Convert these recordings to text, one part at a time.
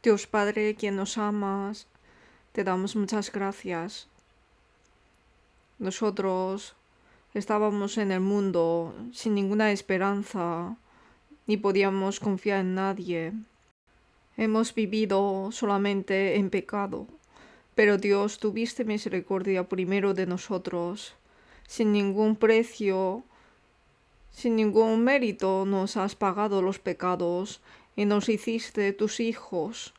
Dios Padre, quien nos amas, te damos muchas gracias. Nosotros estábamos en el mundo sin ninguna esperanza, ni podíamos confiar en nadie. Hemos vivido solamente en pecado, pero Dios, tuviste misericordia primero de nosotros. Sin ningún precio, sin ningún mérito nos has pagado los pecados y nos hiciste tus hijos.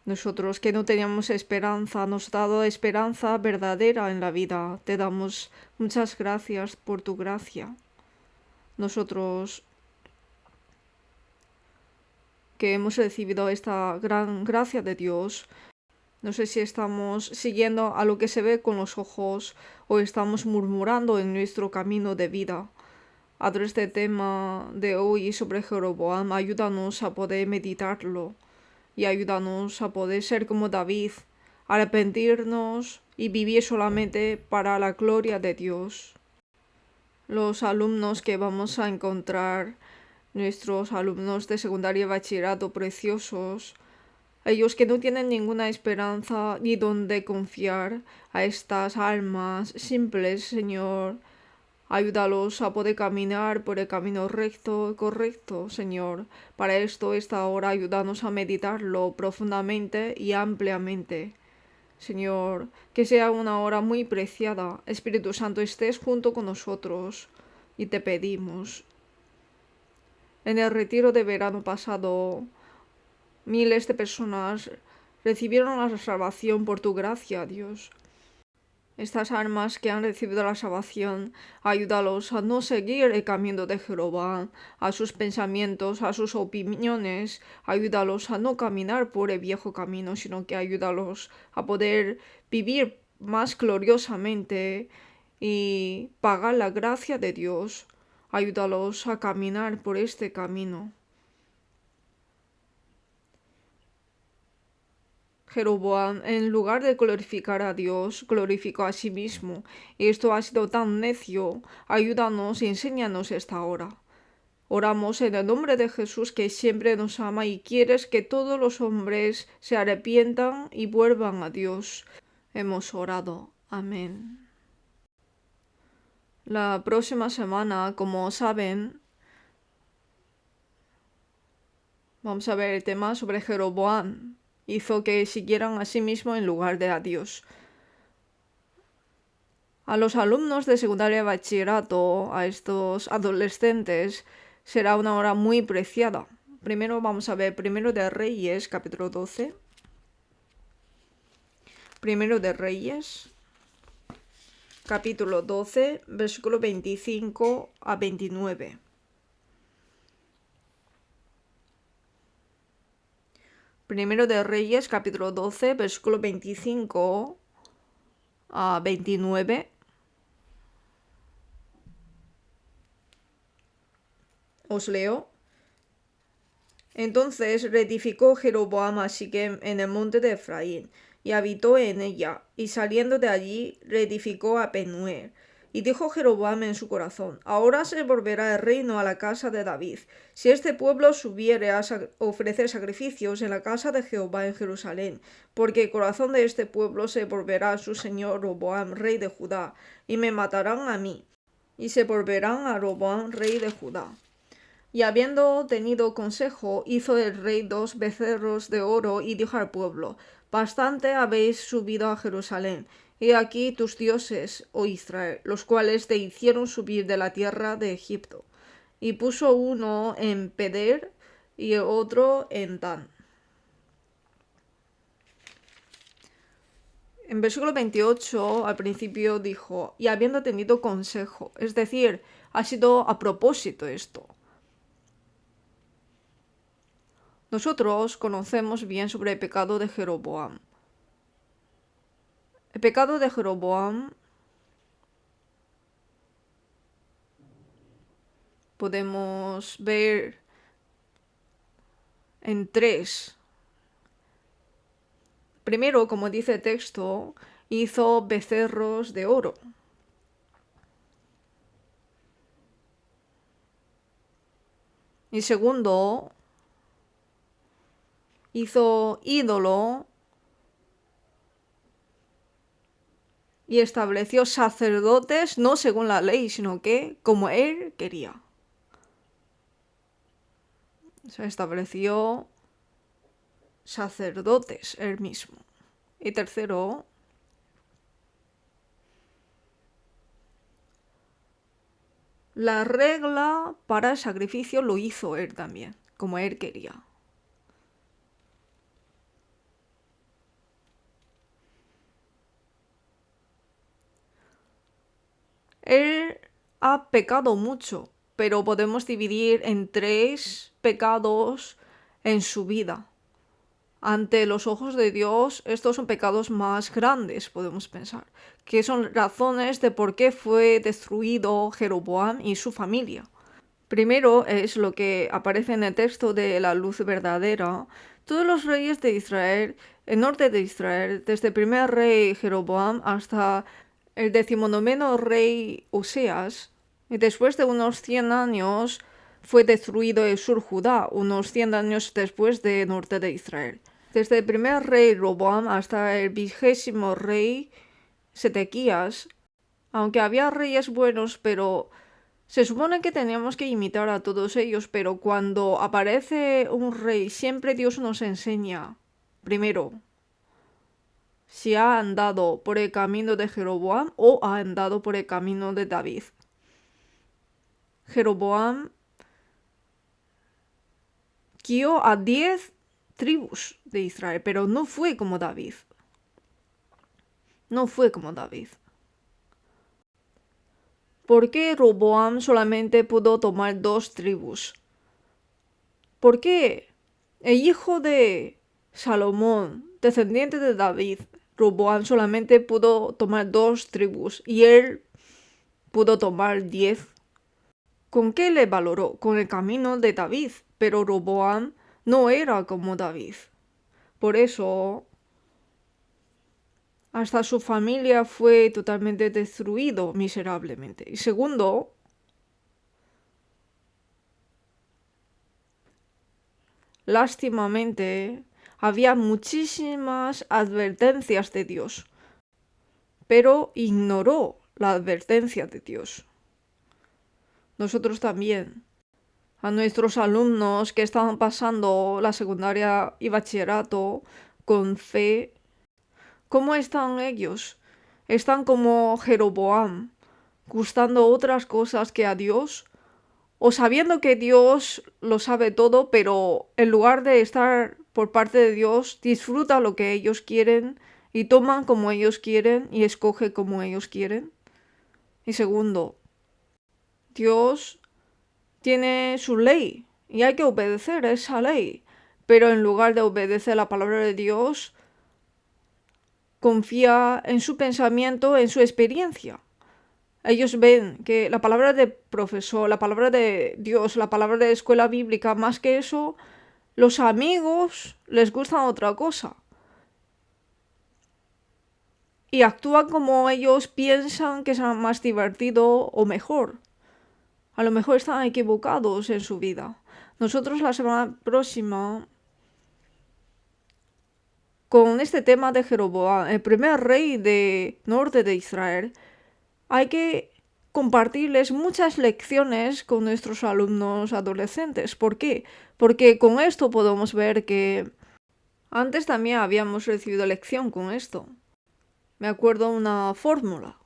Nosotros que no teníamos esperanza, nos has dado esperanza verdadera en la vida. Te damos muchas gracias por tu gracia. Nosotros que hemos recibido esta gran gracia de Dios, no sé si estamos siguiendo a lo que se ve con los ojos o estamos murmurando en nuestro camino de vida. A través del tema de hoy sobre Jeroboam, ayúdanos a poder meditarlo y ayúdanos a poder ser como David, arrepentirnos y vivir solamente para la gloria de Dios. Los alumnos que vamos a encontrar, nuestros alumnos de secundaria y bachillerato preciosos, ellos que no tienen ninguna esperanza ni donde confiar, a estas almas simples, Señor, ayúdalos a poder caminar por el camino recto y correcto, Señor. Para esta hora, ayúdanos a meditarlo profundamente y ampliamente. Señor, que sea una hora muy preciada. Espíritu Santo, estés junto con nosotros y te pedimos. En el retiro de verano pasado, miles de personas recibieron la salvación por tu gracia, Dios. Estas almas que han recibido la salvación, ayúdalos a no seguir el camino de Jehová, a sus pensamientos, a sus opiniones, ayúdalos a no caminar por el viejo camino, sino que ayúdalos a poder vivir más gloriosamente y pagar la gracia de Dios. Ayúdalos a caminar por este camino. Jeroboam, en lugar de glorificar a Dios, glorificó a sí mismo. Y esto ha sido tan necio. Ayúdanos y enséñanos esta hora. Oramos en el nombre de Jesús, que siempre nos ama y quieres que todos los hombres se arrepientan y vuelvan a Dios. Hemos orado. Amén. La próxima semana, como saben, vamos a ver el tema sobre Jeroboam. Hizo que siguieran a sí mismo en lugar de a Dios. A los alumnos de secundaria y bachillerato, a estos adolescentes, será una hora muy preciada. Primero vamos a ver Primero de Reyes, capítulo 12. Primero de Reyes, capítulo 12, versículo 25 a 29. Primero de Reyes, capítulo 12, versículo 25 a 29. Os leo. Entonces reedificó Jeroboam a Siquem en el monte de Efraín, y habitó en ella, y saliendo de allí reedificó a Penuel. Y dijo Jeroboam en su corazón: ahora se volverá el reino a la casa de David, si este pueblo subiere a ofrecer sacrificios en la casa de Jehová en Jerusalén, porque el corazón de este pueblo se volverá a su señor Roboam, rey de Judá, y me matarán a mí, y se volverán a Roboam, rey de Judá. Y habiendo tenido consejo, hizo el rey 2 becerros de oro y dijo al pueblo: bastante habéis subido a Jerusalén. He aquí tus dioses, oh Israel, los cuales te hicieron subir de la tierra de Egipto. Y puso uno en Peder y el otro en Dan. En versículo 28, al principio dijo: y habiendo tenido consejo, es decir, ha sido a propósito esto. Nosotros conocemos bien sobre el pecado de Jeroboam. El pecado de Jeroboam podemos ver en tres. Primero, como dice el texto, hizo becerros de oro. Y segundo, hizo ídolo y estableció sacerdotes no según la ley, sino que como él quería. Se estableció sacerdotes él mismo. Y tercero, la regla para el sacrificio lo hizo él también, como él quería. Él ha pecado mucho, pero podemos dividir en 3 pecados en su vida. Ante los ojos de Dios, estos son pecados más grandes, podemos pensar, que son razones de por qué fue destruido Jeroboam y su familia. Primero es lo que aparece en el texto de la luz verdadera. Todos los reyes de Israel, el norte de Israel, desde el primer rey Jeroboam hasta el 19º rey Oseas, y después de unos 100 años fue destruido el sur Judá, unos 100 años después del norte de Israel. Desde el primer rey Roboam hasta el 20º rey Sedequías, aunque había reyes buenos, pero se supone que teníamos que imitar a todos ellos, pero cuando aparece un rey, siempre Dios nos enseña, primero, si ha andado por el camino de Jeroboam o ha andado por el camino de David. Jeroboam guió a 10 tribus de Israel, pero no fue como David. No fue como David. ¿Por qué Roboam solamente pudo tomar 2 tribus? ¿Por qué el hijo de Salomón, descendiente de David, Roboam, solamente pudo tomar 2 tribus y él pudo tomar 10? ¿Con qué le valoró? Con el camino de David, pero Roboam no era como David. Por eso hasta su familia fue totalmente destruido miserablemente. Y segundo, lástimamente, había muchísimas advertencias de Dios, pero ignoró la advertencia de Dios. Nosotros también, a nuestros alumnos que estaban pasando la secundaria y bachillerato con fe, ¿cómo están ellos? ¿Están como Jeroboam, gustando otras cosas que a Dios? ¿O sabiendo que Dios lo sabe todo, pero en lugar de estar por parte de Dios, disfruta lo que ellos quieren y toman como ellos quieren y escoge como ellos quieren? Y segundo, Dios tiene su ley y hay que obedecer esa ley, pero en lugar de obedecer la palabra de Dios, confía en su pensamiento, en su experiencia. Ellos ven que la palabra de profesor, la palabra de Dios, la palabra de escuela bíblica, más que eso, los amigos les gustan otra cosa. Y actúan como ellos piensan que es más divertido o mejor. A lo mejor están equivocados en su vida. Nosotros la semana próxima, con este tema de Jeroboam, el primer rey de norte de Israel, hay que compartirles muchas lecciones con nuestros alumnos adolescentes. ¿Por qué? Porque con esto podemos ver que antes también habíamos recibido lección con esto. Me acuerdo una fórmula.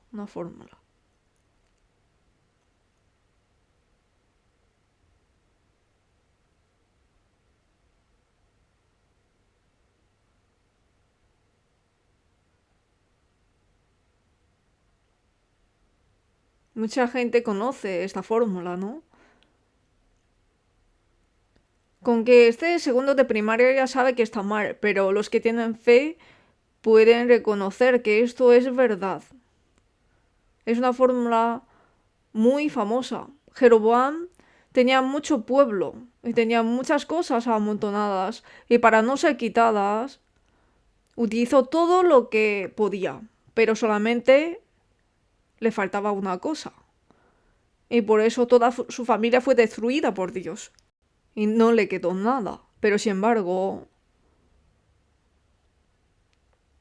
Mucha gente conoce esta fórmula, ¿no? Con que esté segundo de primaria ya sabe que está mal, pero los que tienen fe pueden reconocer que esto es verdad. Es una fórmula muy famosa. Jeroboam tenía mucho pueblo y tenía muchas cosas amontonadas y para no ser quitadas utilizó todo lo que podía, pero solamente le faltaba una cosa. Y por eso toda su familia fue destruida por Dios. Y no le quedó nada. Pero sin embargo,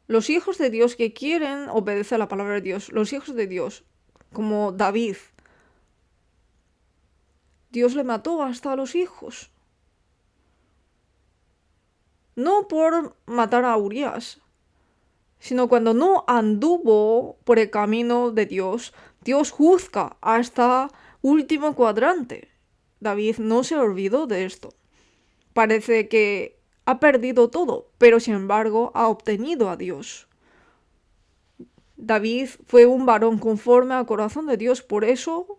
Los hijos de Dios que quieren obedecer a la palabra de Dios, los hijos de Dios, como David, Dios le mató hasta a los hijos. No por matar a Urias, sino cuando no anduvo por el camino de Dios, Dios juzga hasta último cuadrante. David no se olvidó de esto. Parece que ha perdido todo, pero sin embargo ha obtenido a Dios. David fue un varón conforme al corazón de Dios, por eso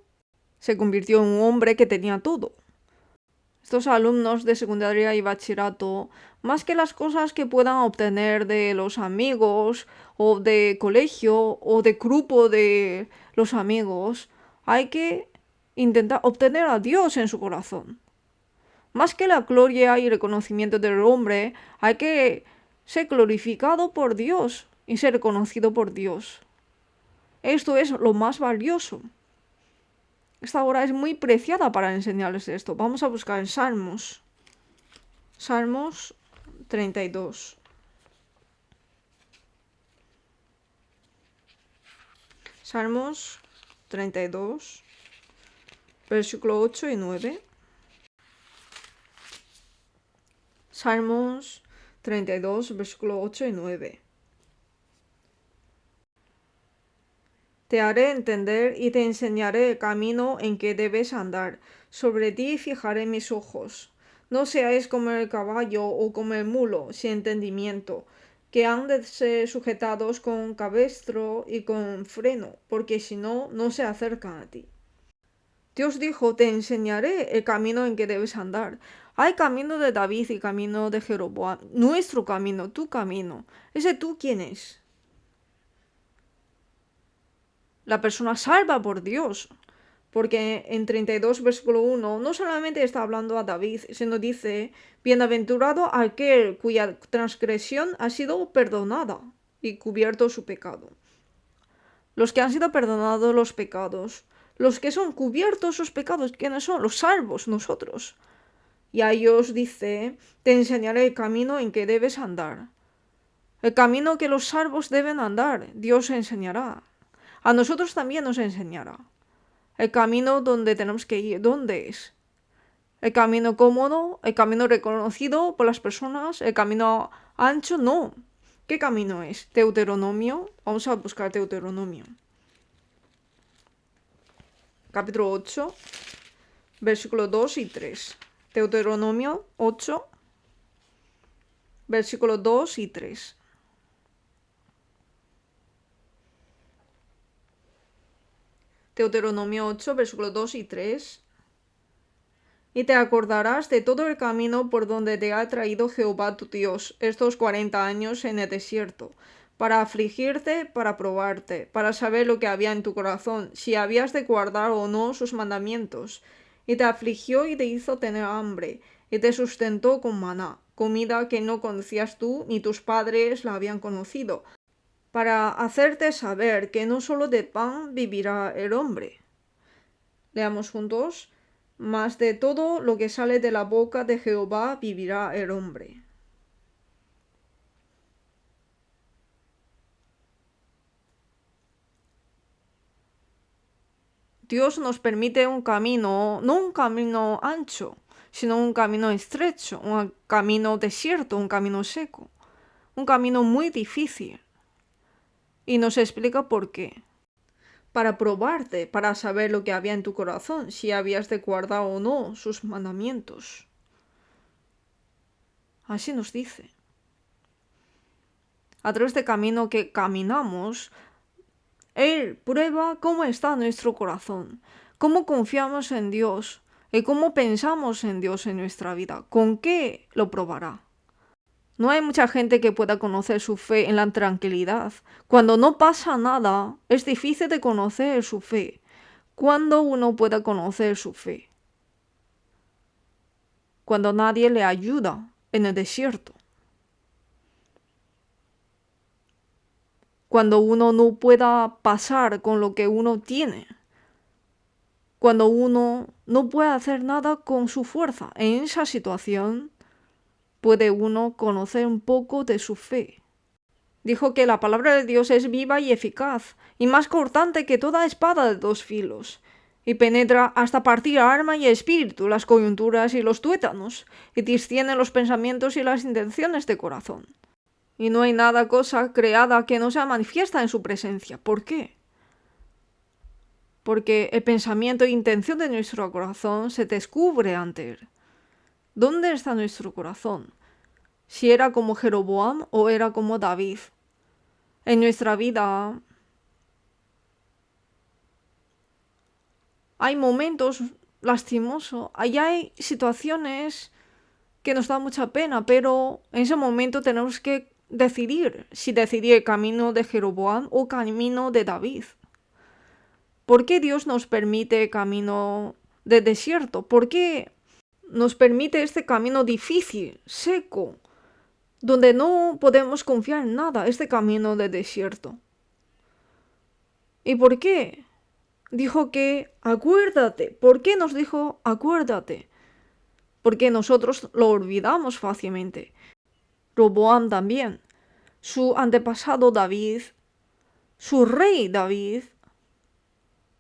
se convirtió en un hombre que tenía todo. Estos alumnos de secundaria y bachillerato, más que las cosas que puedan obtener de los amigos o de colegio o de grupo de los amigos, hay que intentar obtener a Dios en su corazón. Más que la gloria y reconocimiento del hombre, hay que ser glorificado por Dios y ser reconocido por Dios. Esto es lo más valioso. Esta hora es muy preciada para enseñarles esto. Vamos a buscar en Salmos. Salmos 32. Salmos 32, versículo 8 y 9. Salmos 32, versículo 8 y 9. Te haré entender y te enseñaré el camino en que debes andar. Sobre ti fijaré mis ojos. No seáis como el caballo o como el mulo, sin entendimiento, que han de ser sujetados con cabestro y con freno, porque si no, no se acercan a ti. Dios dijo, te enseñaré el camino en que debes andar. Hay camino de David y camino de Jeroboam. Nuestro camino, tu camino. ¿Ese tú quién es? La persona salva por Dios. Porque en 32 versículo 1 no solamente está hablando a David, sino dice, bienaventurado aquel cuya transgresión ha sido perdonada y cubierto su pecado. Los que han sido perdonados los pecados, los que son cubiertos sus pecados, ¿quiénes son? Los salvos, nosotros. Y a ellos dice, te enseñaré el camino en que debes andar. El camino que los salvos deben andar, Dios enseñará. A nosotros también nos enseñará. El camino donde tenemos que ir, ¿dónde es? El camino cómodo, el camino reconocido por las personas, el camino ancho, no. ¿Qué camino es? Deuteronomio. Vamos a buscar Deuteronomio. Capítulo 8, versículos 2 y 3. Deuteronomio 8, versículos 2 y 3. Deuteronomio 8, versículos 2 y 3. Y te acordarás de todo el camino por donde te ha traído Jehová tu Dios estos 40 años en el desierto, para afligirte, para probarte, para saber lo que había en tu corazón, si habías de guardar o no sus mandamientos. Y te afligió y te hizo tener hambre, y te sustentó con maná, comida que no conocías tú ni tus padres la habían conocido, para hacerte saber que no solo de pan vivirá el hombre. Leamos juntos. Mas de todo lo que sale de la boca de Jehová vivirá el hombre. Dios nos permite un camino, no un camino ancho, sino un camino estrecho, un camino desierto, un camino seco, un camino muy difícil. Y nos explica por qué. Para probarte, para saber lo que había en tu corazón, si habías de guardar o no sus mandamientos. Así nos dice. A través del camino que caminamos, Él prueba cómo está nuestro corazón, cómo confiamos en Dios y cómo pensamos en Dios en nuestra vida. ¿Con qué lo probará? No hay mucha gente que pueda conocer su fe en la tranquilidad. Cuando no pasa nada, es difícil de conocer su fe. ¿Cuándo uno puede conocer su fe? Cuando nadie le ayuda en el desierto. Cuando uno no pueda pasar con lo que uno tiene. Cuando uno no puede hacer nada con su fuerza. En esa situación puede uno conocer un poco de su fe. Dijo que la palabra de Dios es viva y eficaz, y más cortante que toda espada de 2 filos, y penetra hasta partir alma y espíritu, las coyunturas y los tuétanos, y discierne los pensamientos y las intenciones de corazón. Y no hay nada cosa creada que no sea manifiesta en su presencia. ¿Por qué? Porque el pensamiento e intención de nuestro corazón se descubre ante él. ¿Dónde está nuestro corazón? Si era como Jeroboam o era como David. En nuestra vida hay momentos lastimosos, hay situaciones que nos dan mucha pena, pero en ese momento tenemos que decidir si decidir el camino de Jeroboam o camino de David. ¿Por qué Dios nos permite el camino de desierto? ¿Por qué nos permite este camino difícil, seco, donde no podemos confiar en nada, este camino de desierto? ¿Y por qué? Dijo que acuérdate. ¿Por qué nos dijo acuérdate? Porque nosotros lo olvidamos fácilmente. Roboam también. Su antepasado David, su rey David,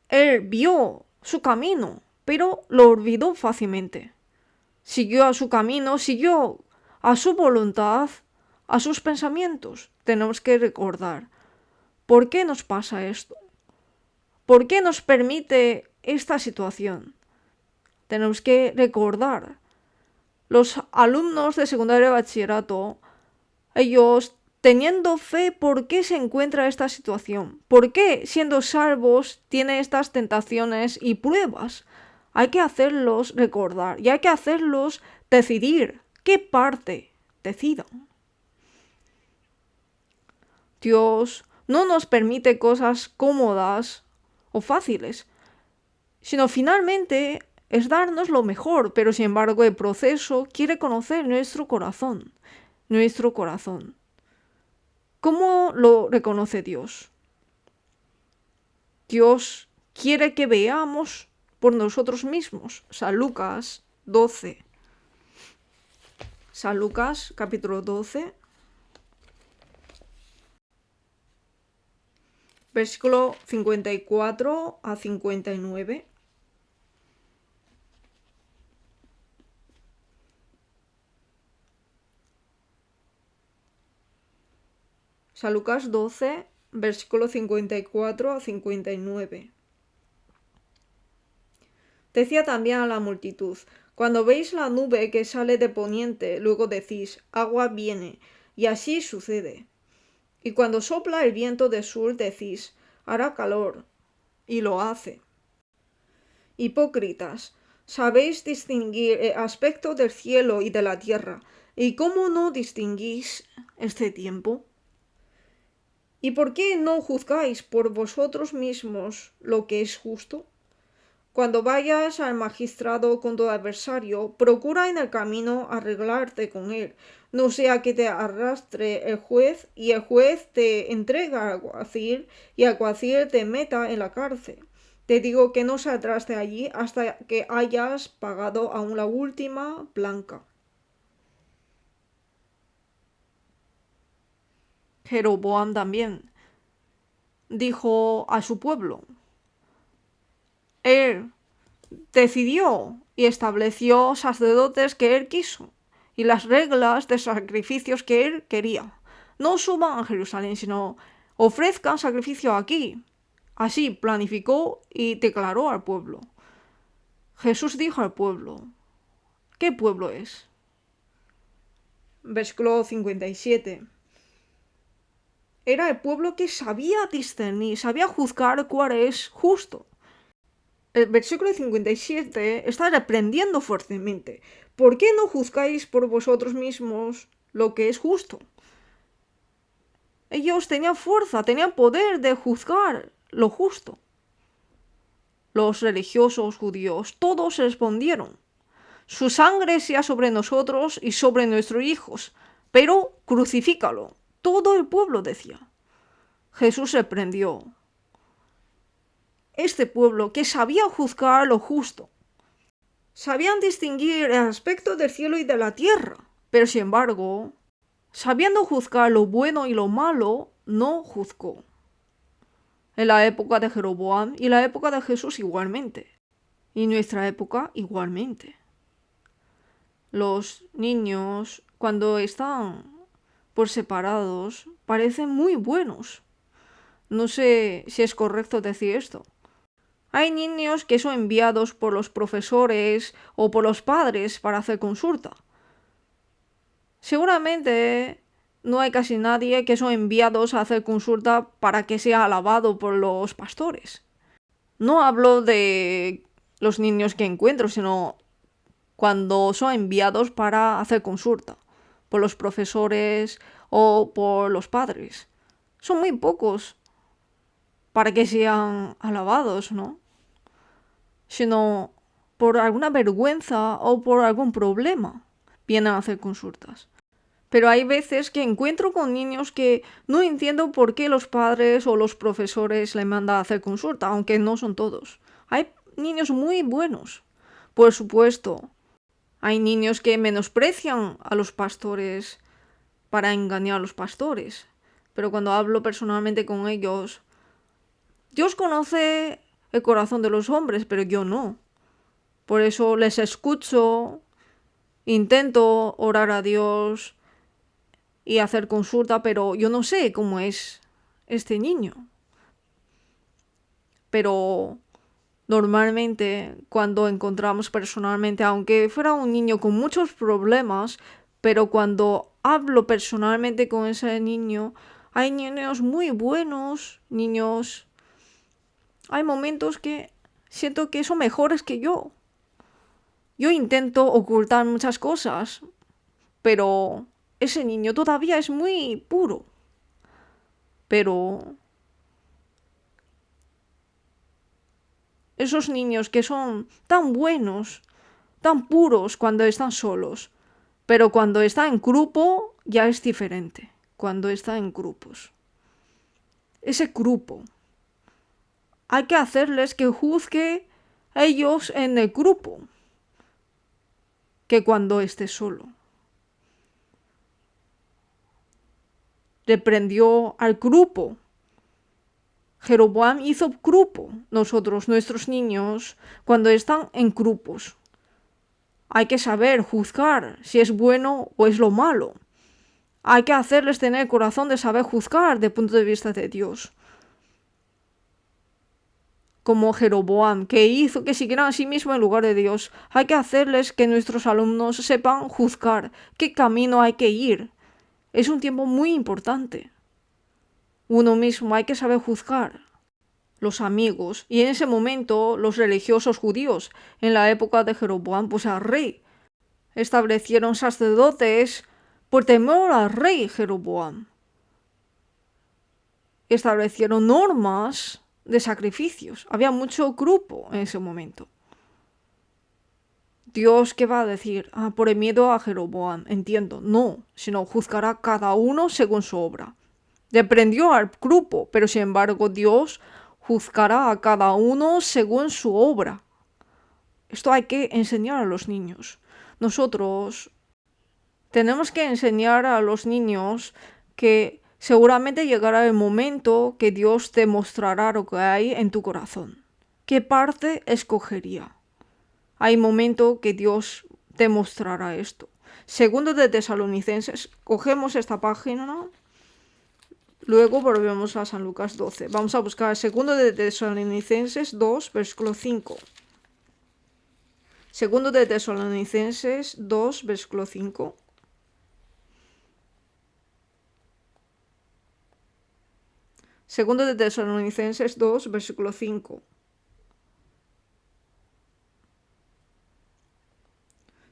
él vio su camino, pero lo olvidó fácilmente. Siguió a su camino, siguió a su voluntad, a sus pensamientos. Tenemos que recordar, ¿por qué nos pasa esto? ¿Por qué nos permite esta situación? Tenemos que recordar. Los alumnos de secundaria de bachillerato, ellos teniendo fe, ¿por qué se encuentra esta situación? ¿Por qué, siendo salvos, tiene estas tentaciones y pruebas? Hay que hacerlos recordar y hay que hacerlos decidir qué parte decidan. Dios no nos permite cosas cómodas o fáciles, sino finalmente es darnos lo mejor, pero sin embargo el proceso quiere conocer nuestro corazón. ¿Cómo lo reconoce Dios? Dios quiere que veamos por nosotros mismos. San Lucas 12. San Lucas capítulo 12. Versículo 54 a 59. San Lucas 12, versículo 54 a 59. Decía también a la multitud: cuando veis la nube que sale de poniente, luego decís, agua viene, y así sucede. Y cuando sopla el viento de sur, decís, hará calor, y lo hace. Hipócritas, sabéis distinguir el aspecto del cielo y de la tierra, ¿y cómo no distinguís este tiempo? ¿Y por qué no juzgáis por vosotros mismos lo que es justo? Cuando vayas al magistrado con tu adversario, procura en el camino arreglarte con él, no sea que te arrastre el juez y el juez te entrega al alguacil y el alguacil te meta en la cárcel. Te digo que no saldrás de allí hasta que hayas pagado aún la última blanca. Jeroboam también dijo a su pueblo. Él decidió y estableció sacerdotes que él quiso y las reglas de sacrificios que él quería. No suban a Jerusalén, sino ofrezcan sacrificio aquí. Así planificó y declaró al pueblo. Jesús dijo al pueblo, ¿qué pueblo es? Versículo 57. Era el pueblo que sabía discernir, sabía juzgar cuál es justo. El versículo 57 está reprendiendo fuertemente. ¿Por qué no juzgáis por vosotros mismos lo que es justo? Ellos tenían fuerza, tenían poder de juzgar lo justo. Los religiosos judíos, todos respondieron: su sangre sea sobre nosotros y sobre nuestros hijos, pero crucifícalo. Todo el pueblo decía. Jesús reprendió. Este pueblo que sabía juzgar lo justo, sabían distinguir el aspecto del cielo y de la tierra, pero sin embargo, Sabiendo juzgar lo bueno y lo malo, no juzgó. En la época de Jeroboam y la época de Jesús igualmente. Y en nuestra época igualmente. Los niños, cuando están por separados, parecen muy buenos. No sé si es correcto decir esto. Hay niños que son enviados por los profesores o por los padres para hacer consulta. Seguramente no hay casi nadie que son enviados a hacer consulta para que sea alabado por los pastores. No hablo de los niños que encuentro, sino cuando son enviados para hacer consulta por los profesores o por los padres. Son muy pocos para que sean alabados, ¿no? Sino por alguna vergüenza o por algún problema vienen a hacer consultas. Pero hay veces que encuentro con niños que no entiendo por qué los padres o los profesores le mandan a hacer consulta, aunque no son todos. Hay niños muy buenos. Por supuesto, hay niños que menosprecian a los pastores para engañar a los pastores. Pero cuando hablo personalmente con ellos, Dios conoce el corazón de los hombres, pero yo no. Por eso les escucho, intento orar a Dios y hacer consulta, pero yo no sé cómo es este niño. Pero normalmente cuando encontramos personalmente, aunque fuera un niño con muchos problemas, pero cuando hablo personalmente con ese niño, hay niños muy buenos, niños... Hay momentos que siento que son mejores que yo. Yo intento ocultar muchas cosas, pero ese niño todavía es muy puro. Pero esos niños que son tan buenos, tan puros cuando están solos, pero cuando están en grupo ya es diferente. Cuando están en grupos. Ese grupo. Hay que hacerles que juzgue a ellos en el grupo que cuando esté solo. Reprendió al grupo. Jeroboam hizo grupo. Nosotros, nuestros niños, cuando están en grupos. Hay que saber juzgar si es bueno o es lo malo. Hay que hacerles tener el corazón de saber juzgar desde el punto de vista de Dios. Como Jeroboam, que hizo que siguieran a sí mismo en lugar de Dios. Hay que hacerles que nuestros alumnos sepan juzgar qué camino hay que ir. Es un tiempo muy importante. Uno mismo hay que saber juzgar. Los amigos, y en ese momento los religiosos judíos, en la época de Jeroboam, pues al rey. Establecieron sacerdotes por temor al rey Jeroboam. Establecieron normas de sacrificios. Había mucho grupo en ese momento. Dios, ¿qué va a decir? Por el miedo a Jeroboam. Entiendo, no, sino juzgará a cada uno según su obra. Reprendió al grupo, pero sin embargo Dios juzgará a cada uno según su obra. Esto hay que enseñar a los niños. Nosotros tenemos que enseñar a los niños que seguramente llegará el momento que Dios te mostrará lo que hay en tu corazón. ¿Qué parte escogería? Hay momento que Dios te mostrará esto. Segundo de Tesalonicenses, cogemos esta página, luego volvemos a San Lucas 12. Vamos a buscar segundo de Tesalonicenses 2, versículo 5. Segundo de Tesalonicenses 2, versículo 5. Segundo de Tesalonicenses 2, versículo 5.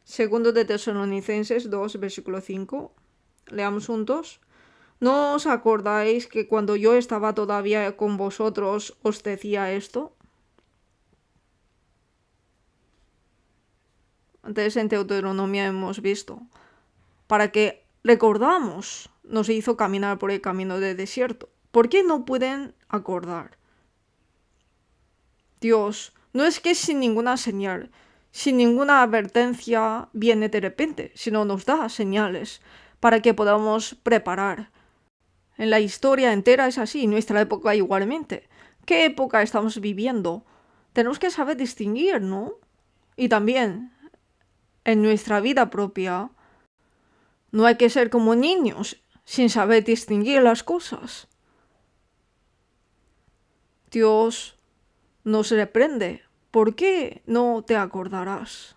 Segundo de Tesalonicenses 2, versículo 5. Leamos juntos. ¿No os acordáis que cuando yo estaba todavía con vosotros os decía esto? Antes en Deuteronomio hemos visto. Para que recordamos, nos hizo caminar por el camino del desierto. ¿Por qué no pueden acordar? Dios, no es que sin ninguna señal, sin ninguna advertencia viene de repente, sino nos da señales para que podamos preparar. En la historia entera es así, nuestra época igualmente. ¿Qué época estamos viviendo? Tenemos que saber distinguir, ¿no? Y también, en nuestra vida propia, no hay que ser como niños sin saber distinguir las cosas. Dios nos reprende. ¿Por qué no te acordarás?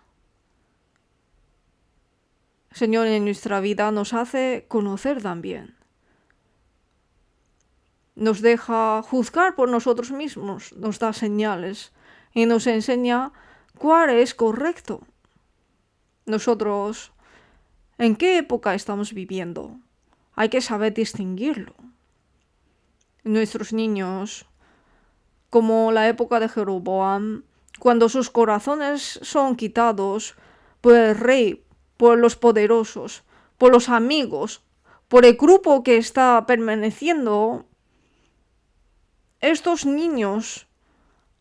El Señor en nuestra vida nos hace conocer también. Nos deja juzgar por nosotros mismos, nos da señales y nos enseña cuál es correcto. Nosotros, ¿en qué época estamos viviendo? Hay que saber distinguirlo. Nuestros niños, como la época de Jeroboam, cuando sus corazones son quitados por el rey, por los poderosos, por los amigos, por el grupo que está permaneciendo, estos niños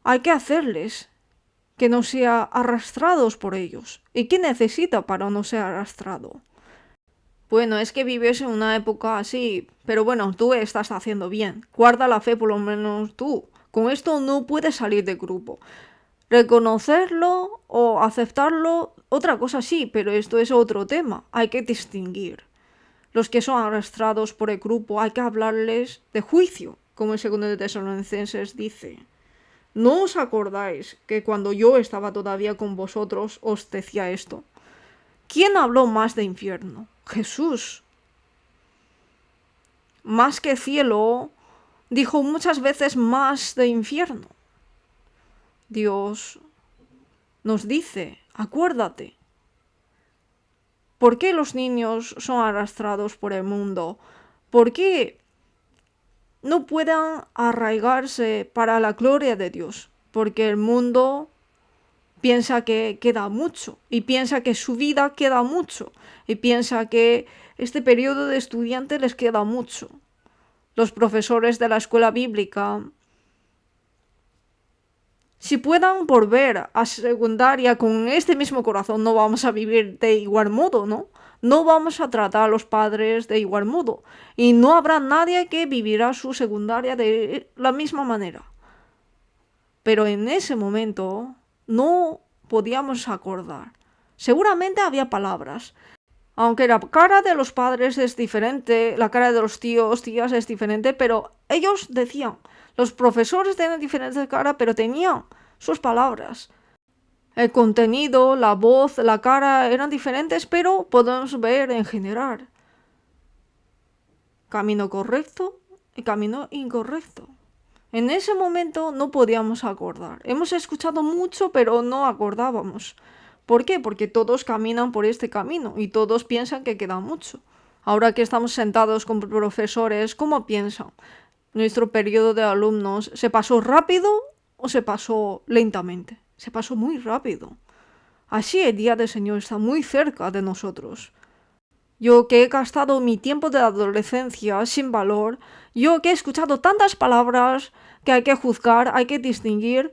hay que hacerles que no sean arrastrados por ellos. ¿Y qué necesita para no ser arrastrado? Bueno, es que vives en una época así, pero bueno, tú estás haciendo bien. Guarda la fe por lo menos tú. Con esto no puedes salir del grupo. Reconocerlo o aceptarlo, otra cosa sí, pero esto es otro tema. Hay que distinguir. Los que son arrastrados por el grupo hay que hablarles de juicio, como el 2 de Tesalonicenses dice. ¿No os acordáis que cuando yo estaba todavía con vosotros os decía esto? ¿Quién habló más de infierno? Jesús. Más que cielo, dijo muchas veces más de infierno. Dios nos dice, acuérdate. ¿Por qué los niños son arrastrados por el mundo? ¿Por qué no pueden arraigarse para la gloria de Dios? Porque el mundo piensa que queda mucho y piensa que su vida queda mucho y piensa que este periodo de estudiante les queda mucho. Los profesores de la escuela bíblica, si puedan volver a secundaria con este mismo corazón, no vamos a vivir de igual modo, ¿no? No vamos a tratar a los padres de igual modo y no habrá nadie que vivirá su secundaria de la misma manera. Pero en ese momento no podíamos acordar. Seguramente había palabras. Aunque la cara de los padres es diferente, la cara de los tíos, tías es diferente, pero ellos decían, los profesores tenían diferentes caras, pero tenían sus palabras. El contenido, la voz, la cara eran diferentes, pero podemos ver en general. Camino correcto y camino incorrecto. En ese momento no podíamos acordar. Hemos escuchado mucho, pero no acordábamos. ¿Por qué? Porque todos caminan por este camino y todos piensan que queda mucho. Ahora que estamos sentados con profesores, ¿cómo piensan? ¿Nuestro periodo de alumnos se pasó rápido o se pasó lentamente? Se pasó muy rápido. Así el día del Señor está muy cerca de nosotros. Yo que he gastado mi tiempo de adolescencia sin valor, yo que he escuchado tantas palabras que hay que juzgar, hay que distinguir,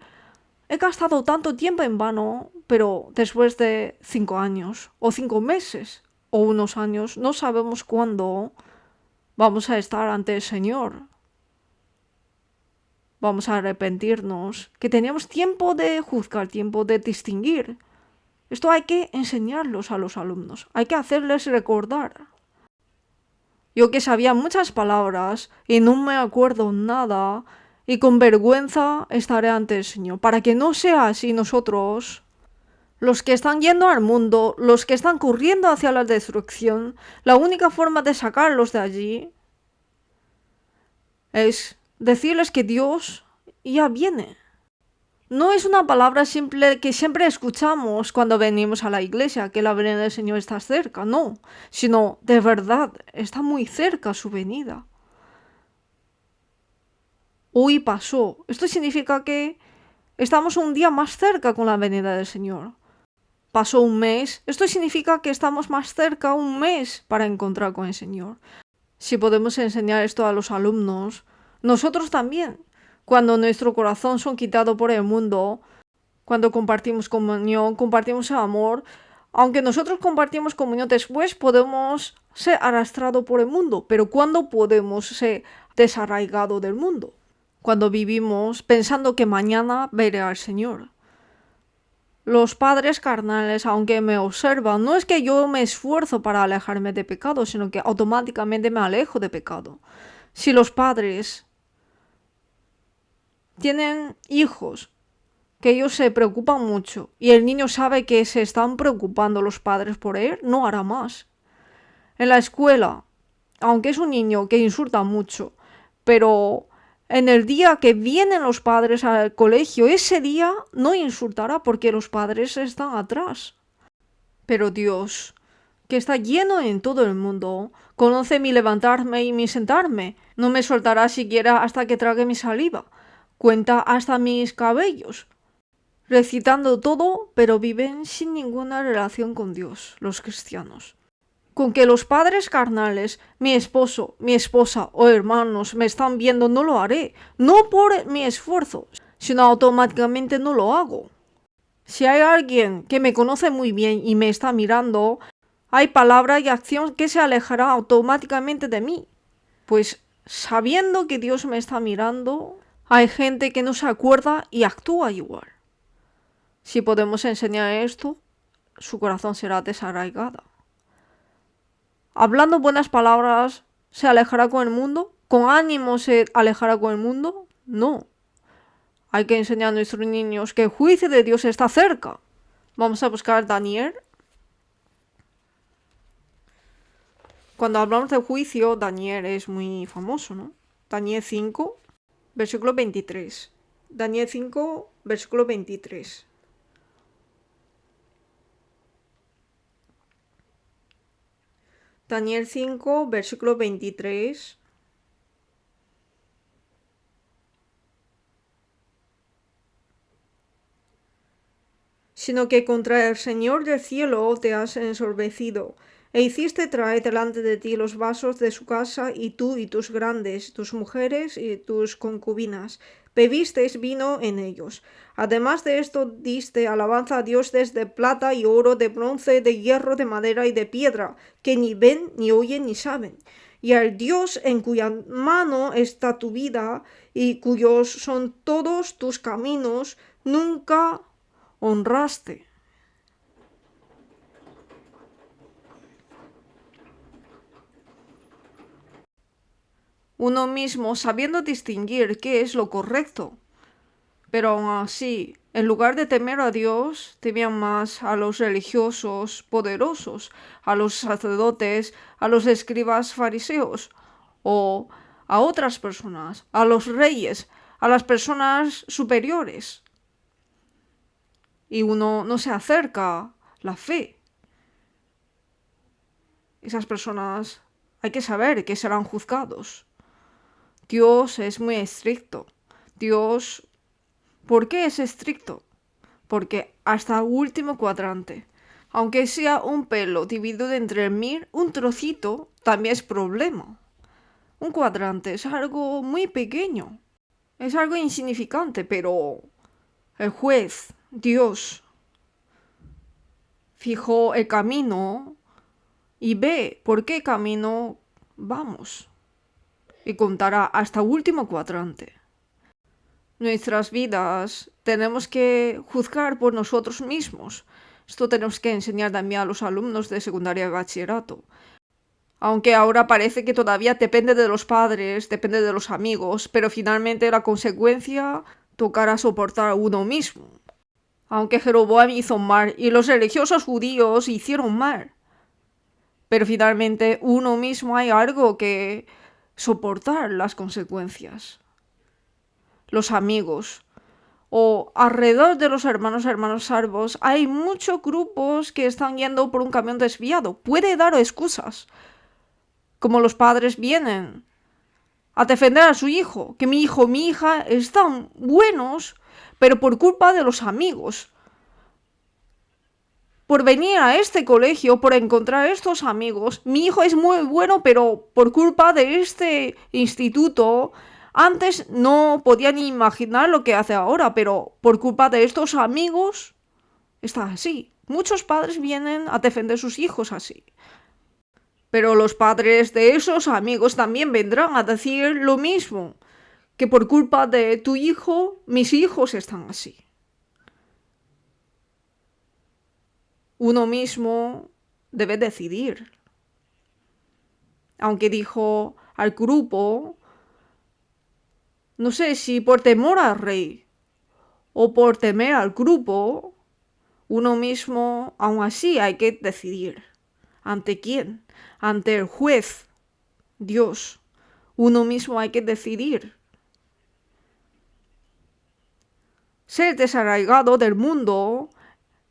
he gastado tanto tiempo en vano, pero después de 5 años, o 5 meses, o unos años, no sabemos cuándo vamos a estar ante el Señor. Vamos a arrepentirnos, que teníamos tiempo de juzgar, tiempo de distinguir. Esto hay que enseñarlos a los alumnos, hay que hacerles recordar. Yo que sabía muchas palabras y no me acuerdo nada, y con vergüenza estaré ante el Señor, para que no sea así nosotros, los que están yendo al mundo, los que están corriendo hacia la destrucción. La única forma de sacarlos de allí es decirles que Dios ya viene. No es una palabra simple que siempre escuchamos cuando venimos a la iglesia, que la venida del Señor está cerca, no, sino de verdad está muy cerca su venida. Hoy pasó. Esto significa que estamos un día más cerca con la venida del Señor. Pasó un mes. Esto significa que estamos más cerca un mes para encontrar con el Señor. Si podemos enseñar esto a los alumnos, nosotros también. Cuando nuestro corazón son quitado por el mundo, cuando compartimos comunión, compartimos amor, Aunque nosotros compartimos comunión después, podemos ser arrastrados por el mundo. Pero ¿cuándo podemos ser desarraigados del mundo? Cuando vivimos pensando que mañana veré al Señor. Los padres carnales, aunque me observan, no es que yo me esfuerzo para alejarme de pecado, sino que automáticamente me alejo de pecado. Si los padres tienen hijos que ellos se preocupan mucho y el niño sabe que se están preocupando los padres por él, no hará más. En la escuela, aunque es un niño que insulta mucho, pero en el día que vienen los padres al colegio, ese día no insultará porque los padres están atrás. Pero Dios, que está lleno en todo el mundo, conoce mi levantarme y mi sentarme, no me soltará siquiera hasta que trague mi saliva, cuenta hasta mis cabellos, recitando todo, pero viven sin ninguna relación con Dios, los cristianos. Con que los padres carnales, mi esposo, mi esposa o hermanos me están viendo, no lo haré, no por mi esfuerzo, sino automáticamente no lo hago. Si hay alguien que me conoce muy bien y me está mirando, hay palabra y acción que se alejará automáticamente de mí. Pues sabiendo que Dios me está mirando, hay gente que no se acuerda y actúa igual. Si podemos enseñar esto, su corazón será desarraigado. Hablando buenas palabras, ¿se alejará con el mundo? ¿Con ánimo se alejará con el mundo? No. Hay que enseñar a nuestros niños que el juicio de Dios está cerca. Vamos a buscar Daniel. Cuando hablamos de juicio, Daniel es muy famoso, ¿no? Daniel 5, versículo 23. Daniel 5, versículo 23. Daniel 5, versículo 23. Sino que contra el Señor del cielo te has ensorbecido, e hiciste traer delante de ti los vasos de su casa, y tú y tus grandes, tus mujeres y tus concubinas, bebisteis vino en ellos. Además de esto diste alabanza a Dios desde plata y oro, de bronce, de hierro, de madera y de piedra, que ni ven, ni oyen, ni saben. Y al Dios en cuya mano está tu vida, y cuyos son todos tus caminos, nunca honraste. Uno mismo sabiendo distinguir qué es lo correcto, pero aún así, en lugar de temer a Dios, temían más a los religiosos poderosos, a los sacerdotes, a los escribas fariseos, o a otras personas, a los reyes, a las personas superiores. Y uno no se acerca a la fe. Esas personas hay que saber que serán juzgados. Dios es muy estricto. Dios, ¿por qué es estricto? Porque hasta el último cuadrante, aunque sea un pelo dividido entre 1000, un trocito también es problema. Un cuadrante es algo muy pequeño. Es algo insignificante, pero el juez, Dios, fijó el camino y ve por qué camino vamos. Y contará hasta el último cuadrante. Nuestras vidas tenemos que juzgar por nosotros mismos. Esto tenemos que enseñar también a los alumnos de secundaria y bachillerato. Aunque ahora parece que todavía depende de los padres, depende de los amigos, pero finalmente la consecuencia tocará soportar a uno mismo. Aunque Jeroboam hizo mal y los religiosos judíos hicieron mal. Pero finalmente uno mismo hay algo que soportar las consecuencias. Los amigos o alrededor de los hermanos salvos hay muchos grupos que están yendo por un camino desviado. Puede dar excusas, como los padres vienen a defender a su hijo, que mi hijo, mi hija están buenos, pero por culpa de los amigos. Por venir a este colegio, por encontrar estos amigos, mi hijo es muy bueno, pero por culpa de este instituto, antes no podía ni imaginar lo que hace ahora, pero por culpa de estos amigos, está así. Muchos padres vienen a defender a sus hijos así. Pero los padres de esos amigos también vendrán a decir lo mismo, que por culpa de tu hijo, mis hijos están así. Uno mismo debe decidir. Aunque dijo al grupo, no sé si por temor al rey o por temer al grupo, uno mismo aún así hay que decidir. ¿Ante quién? Ante el juez, Dios. Uno mismo hay que decidir. Ser desarraigado del mundo,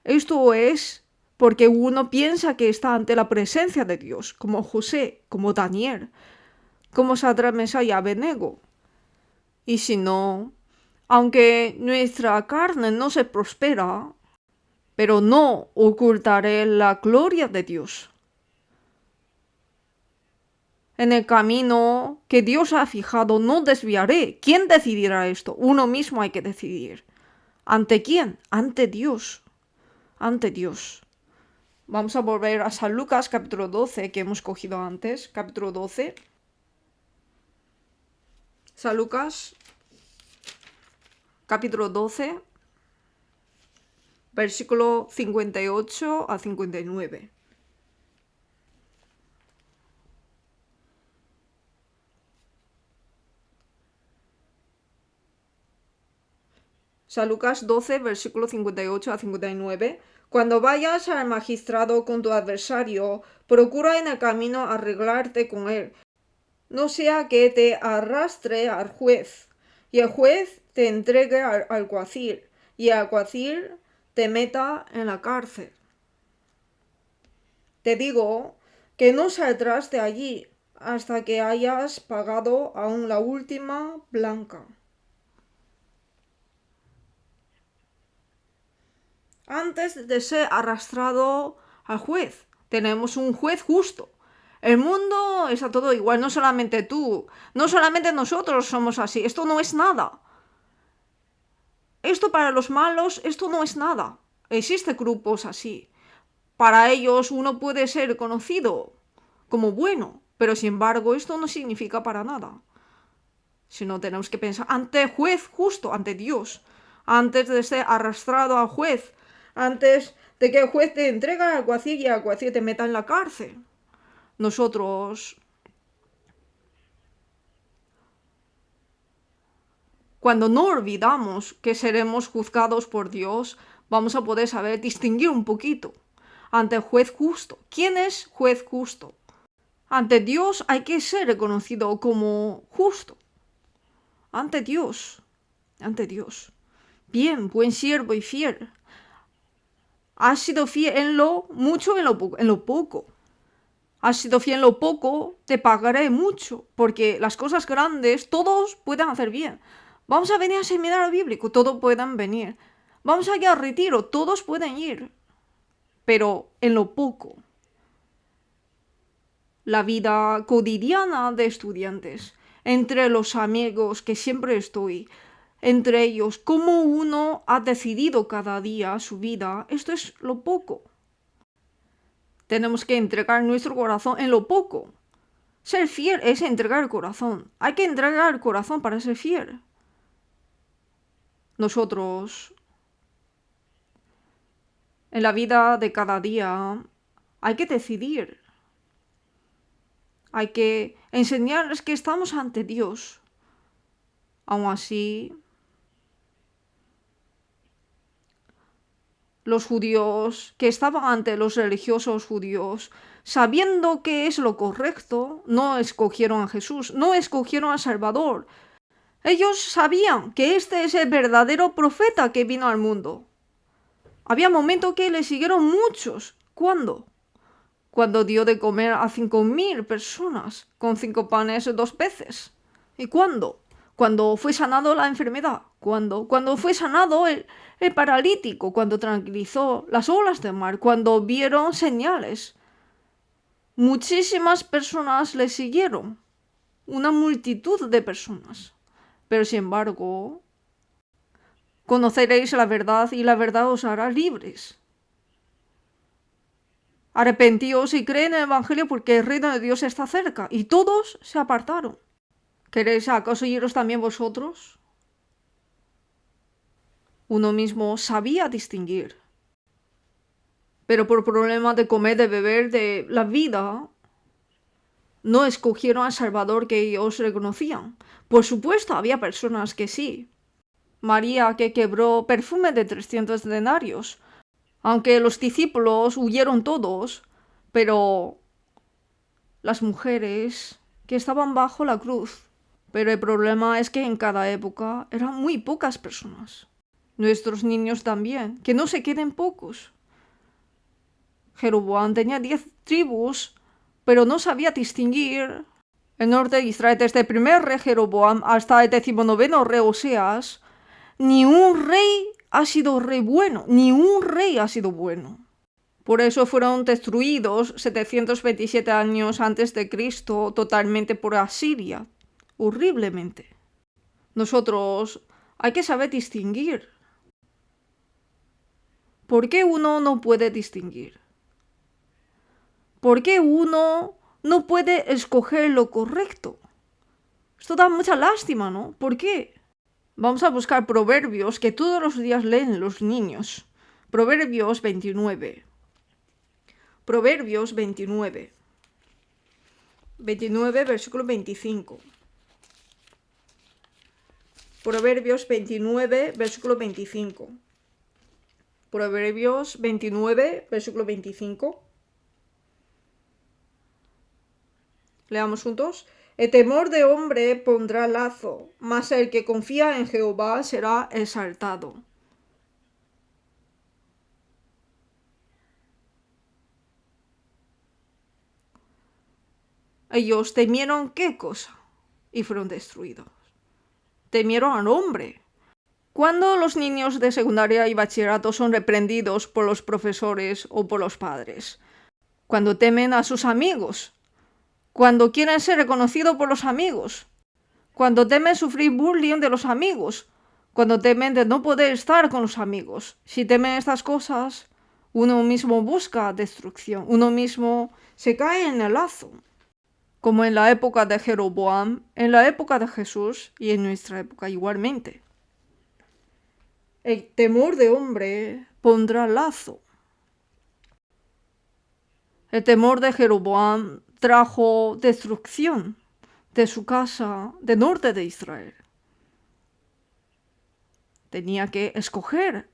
esto es porque uno piensa que está ante la presencia de Dios, como José, como Daniel, como Sadrach, Mesach y Abednego. Y si no, aunque nuestra carne no se prospera, pero no ocultaré la gloria de Dios. En el camino que Dios ha fijado no desviaré. ¿Quién decidirá esto? Uno mismo hay que decidir. ¿Ante quién? Ante Dios. Ante Dios. Vamos a volver a San Lucas capítulo 12 que hemos cogido antes. Capítulo 12. San Lucas capítulo 12. Versículo 58 a 59. San Lucas 12, versículo 58 a 59. Cuando vayas al magistrado con tu adversario, procura en el camino arreglarte con él. No sea que te arrastre al juez, y el juez te entregue al alguacil, y el alguacil te meta en la cárcel. Te digo que no saldrás de allí hasta que hayas pagado aún la última blanca. Antes de ser arrastrado al juez, tenemos un juez justo. El mundo está todo igual, no solamente tú, no solamente nosotros somos así, esto no es nada. Esto para los malos, esto no es nada. Existen grupos así. Para ellos uno puede ser conocido como bueno, pero sin embargo esto no significa para nada. Sino tenemos que pensar ante el juez justo, ante Dios, antes de ser arrastrado al juez, antes de que el juez te entregue al alguacil y el alguacil te meta en la cárcel. Nosotros, cuando no olvidamos que seremos juzgados por Dios, vamos a poder saber distinguir un poquito ante el juez justo. ¿Quién es juez justo? Ante Dios hay que ser reconocido como justo. Ante Dios. Ante Dios. Bien, buen siervo y fiel. Has sido fiel en lo mucho, en lo poco. Has sido fiel en lo poco, te pagaré mucho, porque las cosas grandes todos pueden hacer bien. Vamos a venir a seminario bíblico, todos pueden venir. Vamos a ir al retiro, todos pueden ir. Pero en lo poco. La vida cotidiana de estudiantes, entre los amigos que siempre estoy, entre ellos, cómo uno ha decidido cada día su vida, esto es lo poco. Tenemos que entregar nuestro corazón en lo poco. Ser fiel es entregar el corazón. Hay que entregar el corazón para ser fiel. Nosotros, en la vida de cada día, hay que decidir. Hay que enseñarles que estamos ante Dios. Aún así, los judíos que estaban ante los religiosos judíos, sabiendo qué es lo correcto, no escogieron a Jesús, no escogieron a Salvador. Ellos sabían que este es el verdadero profeta que vino al mundo. Había momentos que le siguieron muchos. ¿Cuándo? Cuando dio de comer a 5.000 personas con 5 panes y 2 peces. ¿Y cuándo? Cuando fue sanado la enfermedad. ¿Cuándo? Cuando fue sanado el paralítico, cuando tranquilizó las olas del mar, cuando vieron señales. Muchísimas personas le siguieron. Una multitud de personas. Pero sin embargo, conoceréis la verdad y la verdad os hará libres. Arrepentíos y creed en el Evangelio porque el reino de Dios está cerca. Y todos se apartaron. ¿Queréis acaso iros también vosotros? Uno mismo sabía distinguir. Pero por problemas de comer, de beber, de la vida, no escogieron al Salvador que ellos reconocían. Por supuesto, había personas que sí. María, que quebró perfume de 300 denarios. Aunque los discípulos huyeron todos, pero las mujeres que estaban bajo la cruz. Pero el problema es que en cada época eran muy pocas personas. Nuestros niños también, que no se queden pocos. Jeroboam tenía 10 tribus, pero no sabía distinguir. El norte de Israel, desde el primer rey Jeroboam hasta el 19º rey Oseas, ni un rey ha sido rey bueno, ni un rey ha sido bueno. Por eso fueron destruidos 727 años antes de Cristo totalmente por Asiria, horriblemente. Nosotros hay que saber distinguir. ¿Por qué uno no puede distinguir? ¿Por qué uno no puede escoger lo correcto? Esto da mucha lástima, ¿no? ¿Por qué? Vamos a buscar proverbios que todos los días leen los niños. Proverbios 29. Proverbios 29. 29, versículo 25. Proverbios 29, versículo 25. Proverbios 29, versículo 25. Leamos juntos. El temor de hombre pondrá lazo, mas el que confía en Jehová será exaltado. Ellos temieron ¿qué cosa? Y fueron destruidos. Temieron al hombre. Cuando los niños de secundaria y bachillerato son reprendidos por los profesores o por los padres, cuando temen a sus amigos, cuando quieren ser reconocidos por los amigos, cuando temen sufrir bullying de los amigos, cuando temen de no poder estar con los amigos. Si temen estas cosas, uno mismo busca destrucción, uno mismo se cae en el lazo, como en la época de Jeroboam, en la época de Jesús y en nuestra época igualmente. El temor de hombre pondrá lazo. El temor de Jeroboam trajo destrucción de su casa del norte de Israel. Tenía que escoger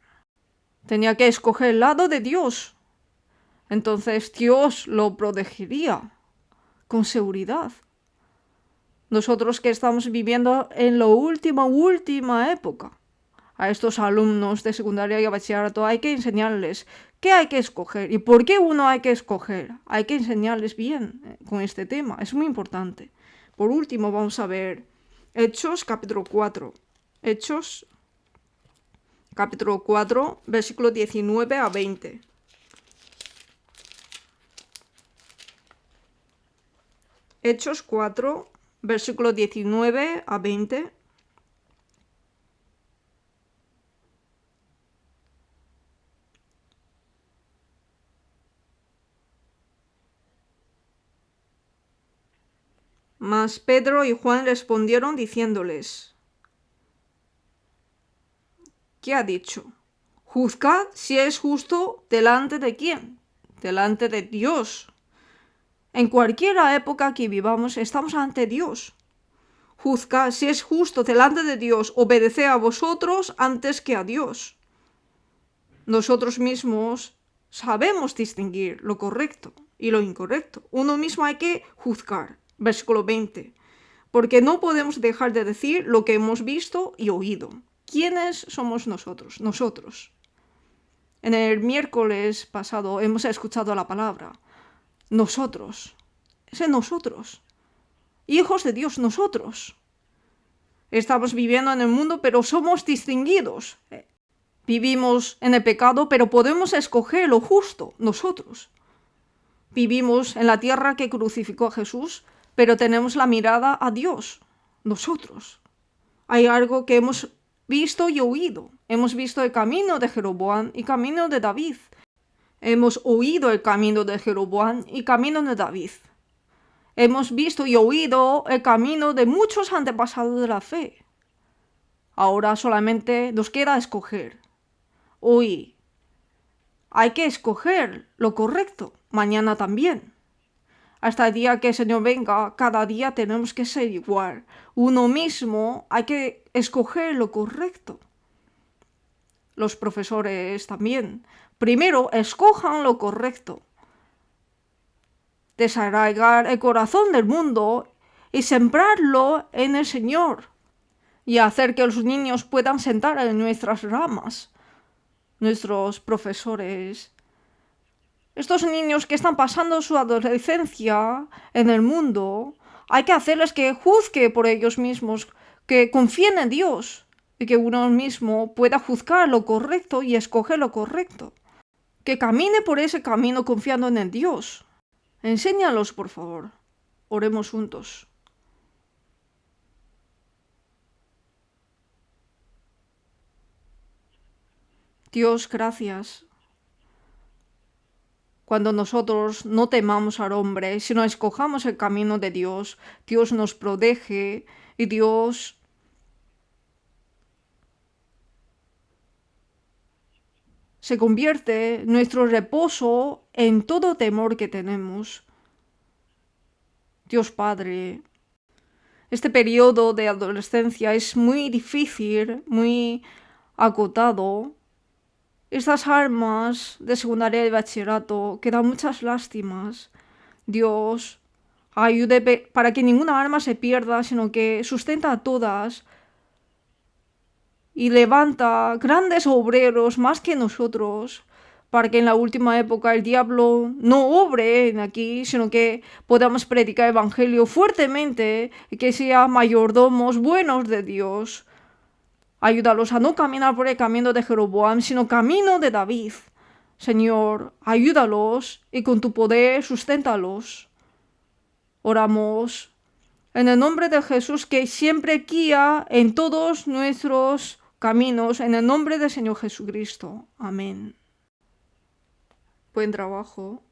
el lado de Dios. Entonces Dios lo protegería con seguridad. Nosotros que estamos viviendo en la última época, a estos alumnos de secundaria y bachillerato hay que enseñarles qué hay que escoger y por qué uno hay que escoger. Hay que enseñarles bien con este tema, es muy importante. Por último vamos a ver Hechos capítulo 4. Hechos capítulo 4, versículo 19 a 20. Hechos 4, versículo 19 a 20. Mas Pedro y Juan respondieron diciéndoles: ¿qué ha dicho? Juzgad si es justo delante de quién, delante de Dios. En cualquier época que vivamos estamos ante Dios. Juzgad si es justo delante de Dios, obedeced a vosotros antes que a Dios. Nosotros mismos sabemos distinguir lo correcto y lo incorrecto. Uno mismo hay que juzgar. Versículo 20. Porque no podemos dejar de decir lo que hemos visto y oído. ¿Quiénes somos nosotros? Nosotros. En el miércoles pasado hemos escuchado la palabra. Nosotros. Es en nosotros. Hijos de Dios, nosotros. Estamos viviendo en el mundo, pero somos distinguidos. Vivimos en el pecado, pero podemos escoger lo justo, nosotros. Vivimos en la tierra que crucificó a Jesús, pero tenemos la mirada a Dios, nosotros. Hay algo que hemos visto y oído. Hemos visto el camino de Jeroboam y el camino de David. Hemos oído el camino de Jeroboam y camino de David. Hemos visto y oído el camino de muchos antepasados de la fe. Ahora solamente nos queda escoger. Hoy hay que escoger lo correcto, mañana también. Hasta el día que el Señor venga, cada día tenemos que ser igual. Uno mismo hay que escoger lo correcto. Los profesores también. Primero, escojan lo correcto. Desarraigar el corazón del mundo y sembrarlo en el Señor. Y hacer que los niños puedan sentar en nuestras ramas. Nuestros profesores. Estos niños que están pasando su adolescencia en el mundo, hay que hacerles que juzguen por ellos mismos, que confíen en Dios y que uno mismo pueda juzgar lo correcto y escoger lo correcto. Que camine por ese camino confiando en el Dios. Enséñalos, por favor. Oremos juntos. Dios, gracias. Cuando nosotros no temamos al hombre, sino escojamos el camino de Dios, Dios nos protege y Dios se convierte nuestro reposo en todo temor que tenemos. Dios Padre, este periodo de adolescencia es muy difícil, muy acotado. Estas armas de secundaria y bachillerato que dan muchas lástimas. Dios, ayude para que ninguna arma se pierda, sino que sustenta a todas y levanta grandes obreros más que nosotros, para que en la última época el diablo no obre aquí, sino que podamos predicar el evangelio fuertemente y que sean mayordomos buenos de Dios. Ayúdalos a no caminar por el camino de Jeroboam, sino camino de David. Señor, ayúdalos y con tu poder susténtalos. Oramos en el nombre de Jesús que siempre guía en todos nuestros caminos, en el nombre del Señor Jesucristo. Amén. Buen trabajo.